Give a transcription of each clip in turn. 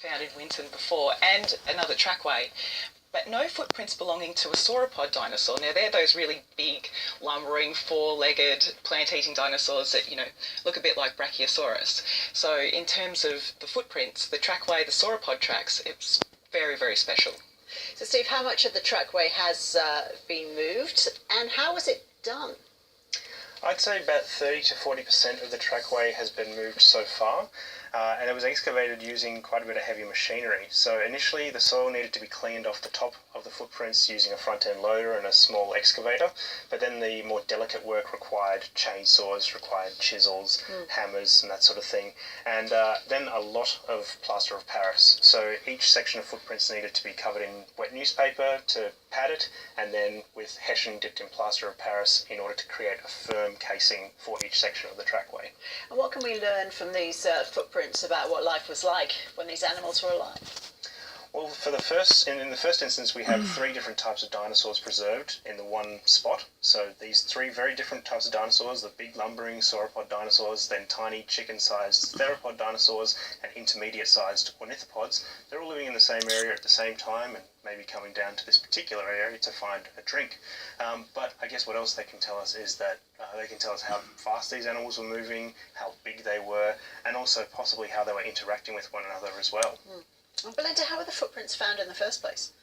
found in Winton before, and another trackway, but no footprints belonging to a sauropod dinosaur. Now, they're those really big, lumbering, four-legged, plant-eating dinosaurs that, look a bit like Brachiosaurus. So in terms of the footprints, the trackway, the sauropod tracks, it's very, very special. So, Steve, how much of the trackway has been moved, and how was it done? I'd say about 30 to 40% of the trackway has been moved so far, and it was excavated using quite a bit of heavy machinery. So initially the soil needed to be cleaned off the top of the footprints using a front-end loader and a small excavator, but then the more delicate work required chainsaws, required chisels, hammers and that sort of thing, and then a lot of plaster of Paris. So each section of footprints needed to be covered in wet newspaper to pad it, and then with hessian dipped in plaster of Paris in order to create a firm casing for each section of the trackway. And what can we learn from these footprints about what life was like when these animals were alive? Well, in the first instance, we have three different types of dinosaurs preserved in the one spot. So these three very different types of dinosaurs, the big lumbering sauropod dinosaurs, then tiny chicken-sized theropod dinosaurs, and intermediate-sized ornithopods, they're all living in the same area at the same time and maybe coming down to this particular area to find a drink. But I guess what else they can tell us is that they can tell us how fast these animals were moving, how big they were, and also possibly how they were interacting with one another as well. And Belinda, how were the footprints found in the first place?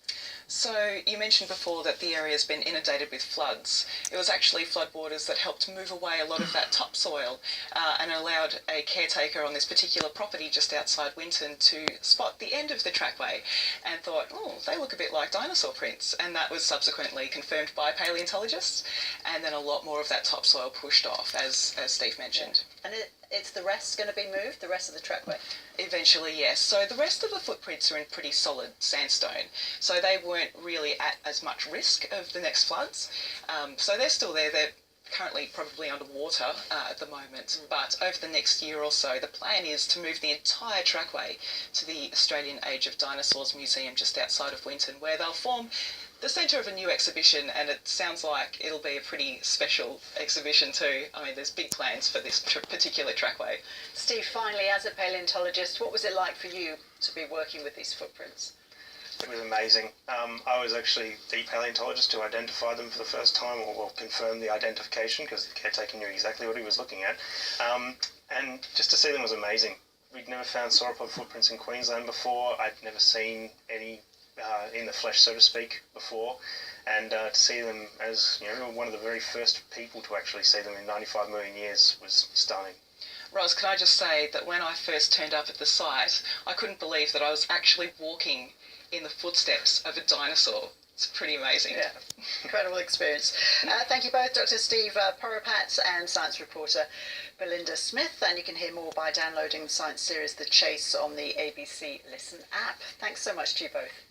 So you mentioned before that the area has been inundated with floods. It was actually floodwaters that helped move away a lot of that topsoil and allowed a caretaker on this particular property just outside Winton to spot the end of the trackway and thought, oh, they look a bit like dinosaur prints. And that was subsequently confirmed by paleontologists, and then a lot more of that topsoil pushed off, as Steve mentioned. Yeah. And it's the rest going to be moved, the rest of the trackway? Eventually, yes. So the rest of the footprints are in pretty solid sandstone, so they weren't really at as much risk of the next floods. So they're still there. They're currently probably underwater at the moment, but over the next year or so, the plan is to move the entire trackway to the Australian Age of Dinosaurs Museum just outside of Winton, where they'll form the centre of a new exhibition, and it sounds like it'll be a pretty special exhibition too. I mean, there's big plans for this particular trackway. Steve, finally, as a paleontologist, what was it like for you to be working with these footprints? It was amazing. I was actually the paleontologist to identify them for the first time, or confirm the identification, because the caretaker knew exactly what he was looking at. And just to see them was amazing. We'd never found sauropod footprints in Queensland before. I'd never seen any in the flesh, so to speak, before, and to see them as one of the very first people to actually see them in 95 million years was stunning. Ros, can I just say that when I first turned up at the site, I couldn't believe that I was actually walking in the footsteps of a dinosaur. It's pretty amazing. Yeah, incredible experience. Thank you both, Dr. Steve Poropat and science reporter Belinda Smith, and you can hear more by downloading the science series The Chase on the ABC Listen app. Thanks so much to you both.